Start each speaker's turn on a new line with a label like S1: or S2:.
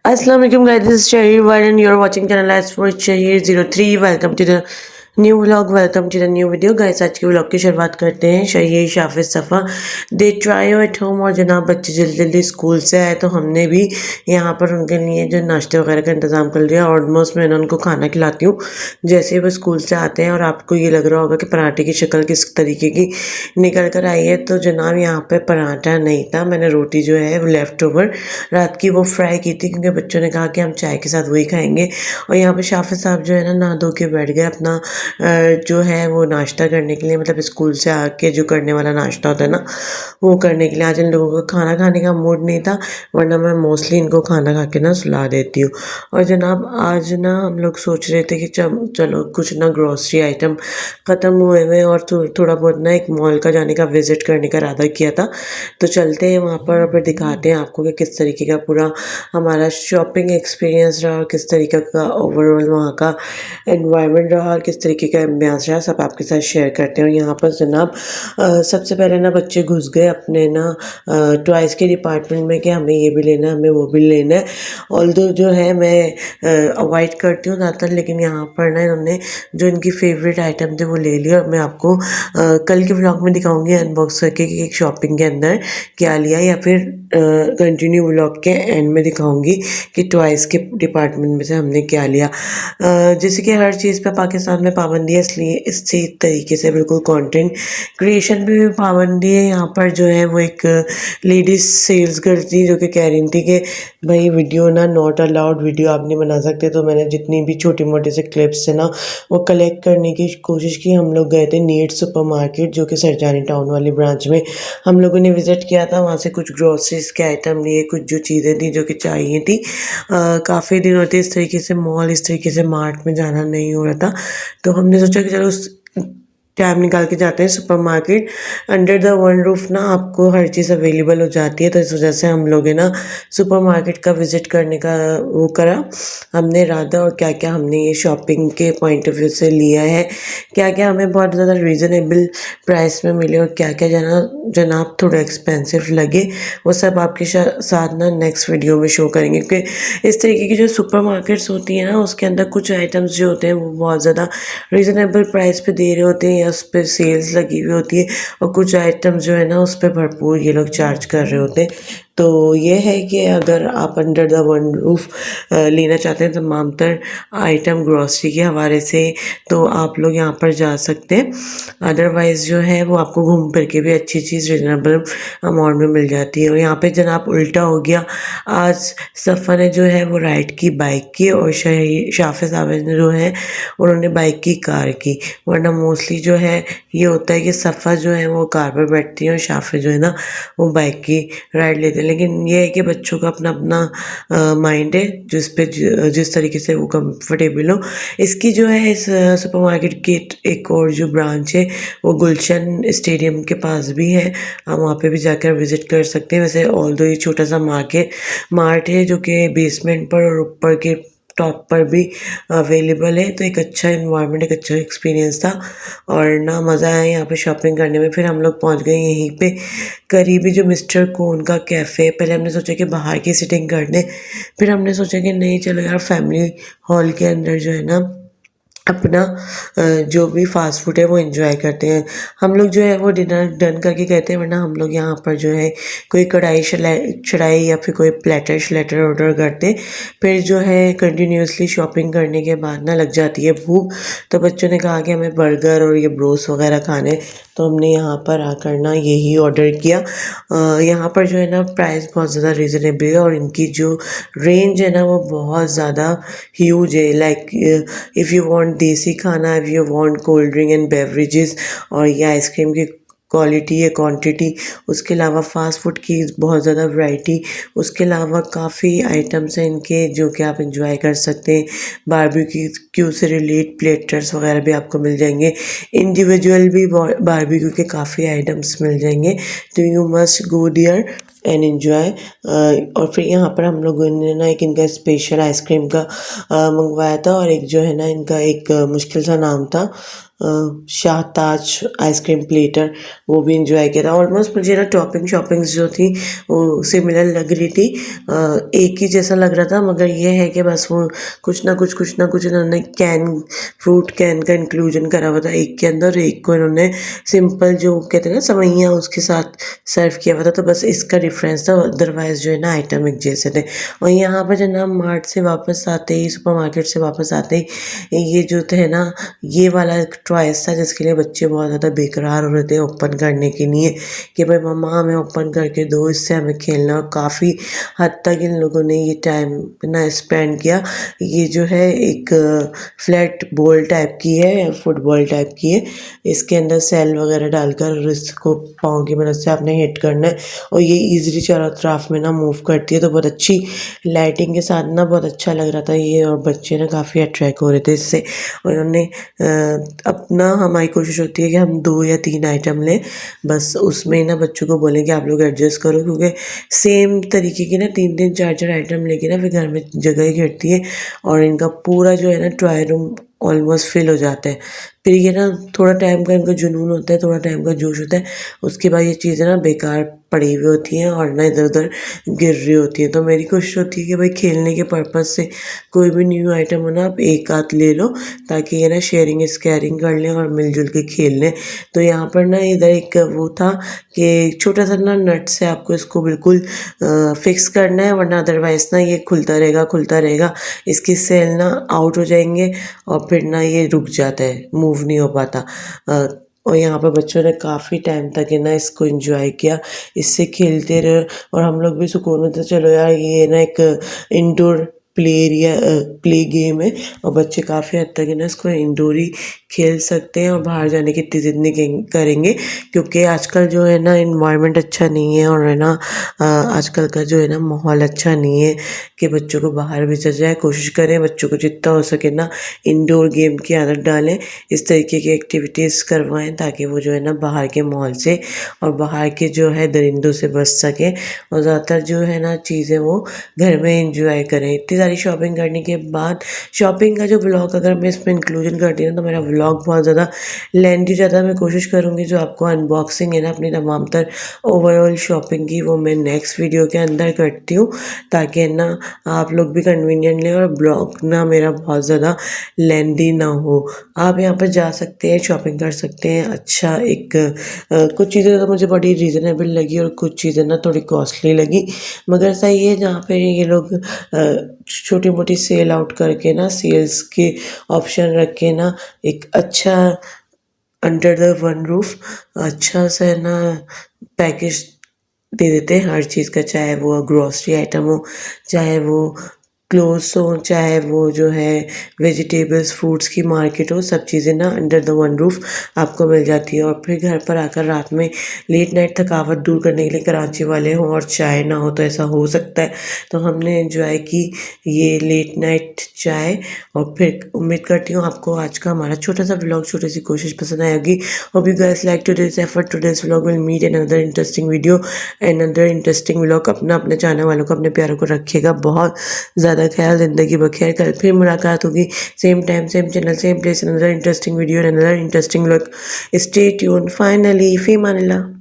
S1: Assalamu alaikum guys, this is Shahir Ward and you're watching channel as for Shahir03. Welcome to the new vlog, welcome to the new video guys. आज के vlog की शुरुआत करते हैं। शहीर शाफिज सफ़ा they try at home. और जनाब बच्चे जल्दी जल्दी स्कूल से आए तो हमने भी यहाँ पर उनके लिए जो नाश्ते वगैरह का इंतज़ाम कर लिया। ऑलमोस्ट मैं उनको खाना खिलाती हूँ जैसे ही वो स्कूल से आते हैं। और आपको ये लग रहा होगा कि पराठे की शक्ल किस तरीके की निकल कर आई है, तो जनाब यहाँ पर पराठा नहीं था, मैंने रोटी जो है वो लेफ़्ट ओवर रात की वो फ्राई की थी, क्योंकि बच्चों ने कहा कि हम चाय के साथ वही खाएंगे। और यहाँ पर शाफिज साहब जो है ना नहा धो के बैठ गए अपना जो है वो नाश्ता करने के लिए, मतलब स्कूल से आके जो करने वाला नाश्ता होता है ना वो करने के लिए। आज इन लोगों को खाना खाने का मूड नहीं था, वरना मैं मोस्टली इनको खाना खा के ना सुला देती हूँ। और जनाब आज ना हम लोग सोच रहे थे कि चलो कुछ ना ग्रॉसरी आइटम ख़त्म हुए हुए और थोड़ा बहुत ना एक मॉल का जाने का विज़िट करने का इरादा किया था, तो चलते हैं वहाँ पर और फिर दिखाते हैं आपको कि किस तरीके का पूरा हमारा शॉपिंग एक्सपीरियंस रहा और किस तरीके का ओवरऑल वहाँ का एनवायरनमेंट रहा और किस तरीके का एम्बियंस रहा, सब आपके साथ शेयर करते हैं। और यहाँ पर जनाब सबसे पहले ना बच्चे घुस गए अपने ना टॉयज़ के डिपार्टमेंट में कि हमें ये भी लेना है, हमें वो भी लेना है। ऑल्दो जो है मैं अवॉइड करती हूँ ज़्यादातर, लेकिन यहाँ पर ना इन्होंने जो इनकी फेवरेट आइटम थे वो ले लिया। और मैं आपको कल के व्लॉग में दिखाऊंगी अनबॉक्स करके कि एक शॉपिंग के अंदर क्या लिया, या फिर कंटिन्यू व्लॉग के एंड में दिखाऊंगी कि टॉयज़ के डिपार्टमेंट में से हमने क्या लिया। जैसे कि हर चीज़ पे पाकिस्तान में पाबंदी है, इसलिए इसी तरीके से बिल्कुल कंटेंट क्रिएशन पे भी पाबंदी है। यहाँ पर जो है वो एक लेडीज़ सेल्स गर्ल थी जो कि कह रही थी कि भाई वीडियो ना नॉट अलाउड, वीडियो आप नहीं बना सकते। तो मैंने जितनी भी छोटी मोटी से क्लिप्स है ना वो कलेक्ट करने की कोशिश की। हम लोग गए थे नीड सुपर मार्केट जो कि सरजानी टाउन वाली ब्रांच में हम लोगों ने विज़िट किया था। वहाँ से कुछ ग्रोसरीज के आइटम लिए, कुछ जो चीज़ें थी जो कि चाहिए थी। काफ़ी दिन होते इस तरीके से मॉल, इस तरीके से मार्ट में जाना नहीं हो रहा था, तो हमने सोचा कि चलो उस टाइम निकाल के जाते हैं super market. Under the one roof ना आपको हर चीज़ अवेलेबल हो जाती है, तो इस वजह से हम लोग है ना सुपर मार्केट का विज़िट करने का वो करा हमने इरादा। और क्या क्या हमने ये शॉपिंग के पॉइंट ऑफ व्यू से लिया है, क्या क्या हमें बहुत ज़्यादा रीज़नेबल प्राइस में मिले और क्या क्या जनाब थोड़ा एक्सपेंसिव लगे, वो सब आपके साथ ना नेक्स्ट वीडियो में शो करेंगे। क्योंकि इस तरीके की जो सुपर मार्केट्स होती हैं ना उसके अंदर कुछ आइटम्स जो होते हैं वो बहुत ज़्यादा रीज़नेबल प्राइस पे दे रहे होते हैं या उस पर सेल्स लगी हुई होती है, और कुछ आइटम्स जो है ना उस पर भरपूर ये लोग चार्ज कर रहे होते हैं। तो ये है कि अगर आप अंडर द वन रूफ लेना चाहते हैं तमाम तर आइटम ग्रॉसरी के हवाले से, तो आप लोग यहाँ पर जा सकते हैं। अदरवाइज़ जो है वो आपको घूम फिर के भी अच्छी चीज़ रिजनेबल अमाउंट में मिल जाती है। और यहाँ पे जनाब उल्टा हो गया, आज सफ़ा ने जो है वो राइड की बाइक की और शाफिज साहब ने जो है उन्होंने बाइक की कार की। वरना मोस्टली जो है ये होता है कि सफ़ा जो है वो कार पर बैठती है और शाफिज जो है ना वो बाइक की राइड लेते हैं। लेकिन ये है कि बच्चों का अपना अपना माइंड है जिस तरीके से वो कंफर्टेबल हो। इसकी जो है इस सुपर मार्केट की एक और जो ब्रांच है वो गुलशन स्टेडियम के पास भी है, आप वहाँ पे भी जाकर विज़िट कर सकते हैं। वैसे ऑल्दो ये छोटा सा मार्ट है जो कि बेसमेंट पर और ऊपर के टॉप पर भी अवेलेबल है, तो एक अच्छा इन्वायरमेंट, एक अच्छा एक्सपीरियंस था और ना मज़ा आया यहाँ पे शॉपिंग करने में। फिर हम लोग पहुँच गए यहीं पे करीबी जो मिस्टर कोन का कैफ़े। पहले हमने सोचा कि बाहर की सिटिंग कर लें, फिर हमने सोचा कि नहीं चलो यार फैमिली हॉल के अंदर जो है ना अपना जो भी फ़ास्ट फूड है वो एंजॉय करते हैं। हम लोग जो है वो डिनर डन करके गए थे, वरना हम लोग यहाँ पर जो है कोई कढ़ाई चढ़ाई या फिर कोई प्लेटर श्लेटर ऑर्डर करते। फिर जो है कंटिन्यूसली शॉपिंग करने के बाद ना लग जाती है भूख, तो बच्चों ने कहा कि हमें बर्गर और ये ब्रोस वगैरह खाने, तो हमने यहाँ पर आकर ना यही ऑर्डर किया। यहाँ पर जो है ना प्राइस बहुत ज़्यादा रीज़नेबल है और इनकी जो रेंज है ना वो बहुत ज़्यादा ह्यूज है। लाइक इफ़ यू वांट देसी खाना, if you want cold drink and beverages और ये आइसक्रीम की क्वालिटी है, क्वांटिटी, उसके अलावा फ़ास्ट फूड की बहुत ज़्यादा वैरायटी, उसके अलावा काफ़ी आइटम्स हैं इनके जो कि आप एंजॉय कर सकते हैं। बारबेक्यू से रिलेट प्लेटर्स वगैरह भी आपको मिल जाएंगे, इंडिविजुअल भी बारबेक्यू के काफ़ी आइटम्स मिल जाएंगे, तो you must go there and enjoy. और फिर यहाँ पर हम लोगों ने ना एक इनका स्पेशल आइसक्रीम का मंगवाया था, और एक जो है ना इनका एक मुश्किल सा नाम था, शाहताज आइसक्रीम प्लेटर, वो भी इंजॉय किया था। ऑलमोस्ट मुझे ना टॉपिंग शॉपिंग्स जो थी वो सिमिलर लग रही थी, एक ही जैसा लग रहा था, मगर ये है कि बस वो कुछ ना कुछ इन्होंने फ्रूट कैन का इंक्लूजन करा हुआ था एक के अंदर, एक को इन्होंने सिंपल जो कहते हैं ना सेवइयाँ उसके साथ सर्व किया हुआ था, तो बस इसका डिफरेंस था, अदरवाइज़ जो है ना आइटम एक जैसे थे। और यहाँ पर जब हम मार्ट से वापस आते ही, सुपर मार्केट से वापस आते ही, ये जो थे ना, ये वाला एक चॉइस था जिसके लिए बच्चे बहुत ज़्यादा बेकरार हो रहे थे ओपन करने के लिए, कि भाई मम्मा हमें ओपन करके दो, इससे हमें खेलना। और काफ़ी हद तक इन लोगों ने ये टाइम ना स्पेंड किया। ये जो है एक फ्लैट बॉल टाइप की है, फुटबॉल टाइप की है, इसके अंदर सेल वगैरह डालकर इसको पाँव की मदद से आपने हिट करना है, और ये ईजिली चारों तरफ में ना मूव करती है। तो बहुत अच्छी लाइटिंग के साथ ना बहुत अच्छा लग रहा था ये, और बच्चे ना काफ़ी अट्रैक्ट हो रहे थे इससे। और उन्होंने अपना हमारी कोशिश होती है कि हम 2 या 3 आइटम लें, बस उसमें ना बच्चों को बोलें कि आप लोग एडजस्ट करो, क्योंकि सेम तरीके की ना 3-3 4-4 आइटम लेके ना फिर घर में जगह ही घटती है, और इनका पूरा जो है ना टॉय रूम ऑलमोस्ट फिल हो जाता है। फिर ये ना थोड़ा टाइम का इनका जुनून होता है, थोड़ा टाइम का जोश होता है, उसके बाद ये चीज़ें ना बेकार पड़ी हुई होती हैं और ना इधर-उधर गिर रही होती हैं। तो मेरी कोशिश होती है कि भाई खेलने के पर्पज़ से कोई भी न्यू आइटम हो ना, आप एक आध ले लो, ताकि ये ना शेयरिंग इज़ केयरिंग कर लें और मिल-जुल के खेल लें। तो यहाँ पर ना इधर एक वो था कि छोटा-सा ना नट से आपको इसको बिल्कुल फिक्स करना है, वरना अदरवाइज़ ना ये खुलता रहेगा। इसकी सेल ना आउट हो जाएँगे और फिर ना ये रुक जाता है, मूव नहीं हो पाता। और यहाँ पर बच्चों ने काफ़ी टाइम तक है ना इसको एंजॉय किया, इससे खेलते रहे, और हम लोग भी सुकून में थे, चलो यार ये ना एक indoor play area play game है, और बच्चे काफ़ी हद तक है ना इसको इंडोर ही खेल सकते हैं, और बाहर जाने की इतनी ज़िद नहीं करेंगे, क्योंकि आजकल जो है ना इन्वायरमेंट अच्छा नहीं है, और है ना आजकल का जो है ना माहौल अच्छा नहीं है कि बच्चों को बाहर भेजा जाए। कोशिश करें बच्चों को जितना हो सके ना इंडोर गेम की आदत डालें, इस तरीके की एक्टिविटीज़ करवाएं, ताकि वो जो है ना बाहर के माहौल से और बाहर के जो है दरिंदों से बच सकें, और ज़्यादातर जो है ना चीज़ें वो घर में एंजॉय करें। इतनी सारी शॉपिंग करने के बाद शॉपिंग का जो ब्लॉग अगर मैं इसमें इंक्लूजन करती हूँ तो मेरा व्लॉग बहुत ज़्यादा लेंथी हो जाता है। मैं कोशिश करूँगी जो आपको अनबॉक्सिंग है ना अपनी तमाम तर ओवरऑल शॉपिंग की, वो मैं नेक्स्ट वीडियो के अंदर करती हूँ, ताकि ना आप लोग भी कन्वीनियंट लें और ब्लॉग ना मेरा बहुत ज़्यादा लेंथी ना हो। आप यहाँ पर जा सकते हैं, शॉपिंग कर सकते हैं। अच्छा एक कुछ चीज़ें तो मुझे बड़ी रीज़नेबल लगी और कुछ चीज़ें ना थोड़ी कॉस्टली लगी, मगर सही है जहाँ पे ये लोग छोटी मोटी सेल आउट करके ना सेल्स के ऑप्शन रख के ना एक अच्छा अंडर द वन रूफ अच्छा सा ना पैकेज दे देते हैं हर चीज़ का, चाहे वो ग्रॉसरी आइटम हो, चाहे वो क्लोथ्स हो, चाहे वो जो है वेजिटेबल्स फ्रूट्स की मार्केट हो, सब चीज़ें ना अंडर द वन रूफ आपको मिल जाती है। और फिर घर पर आकर रात में लेट नाइट थकावट दूर करने के लिए कराची वाले हों और चाय ना हो तो ऐसा हो सकता है, तो हमने एंजॉय की ये लेट नाइट चाय। और फिर उम्मीद करती हूँ आपको आज का हमारा छोटा सा व्लॉग, छोटी सी कोशिश पसंद आएगी। Hope you guys like today's effort, today's vlog will meet in another interesting video and another interesting vlog. अपना अपने चाहने वालों को, अपने प्यारों को रखिएगा बहुत ज़्यादा ख्याल। ज़िंदगी बखैर। कल फिर मुलाकात होगी, same time same channel same place, another interesting video and another interesting vlog. Stay tuned. Finally फी अमानिल्लाह।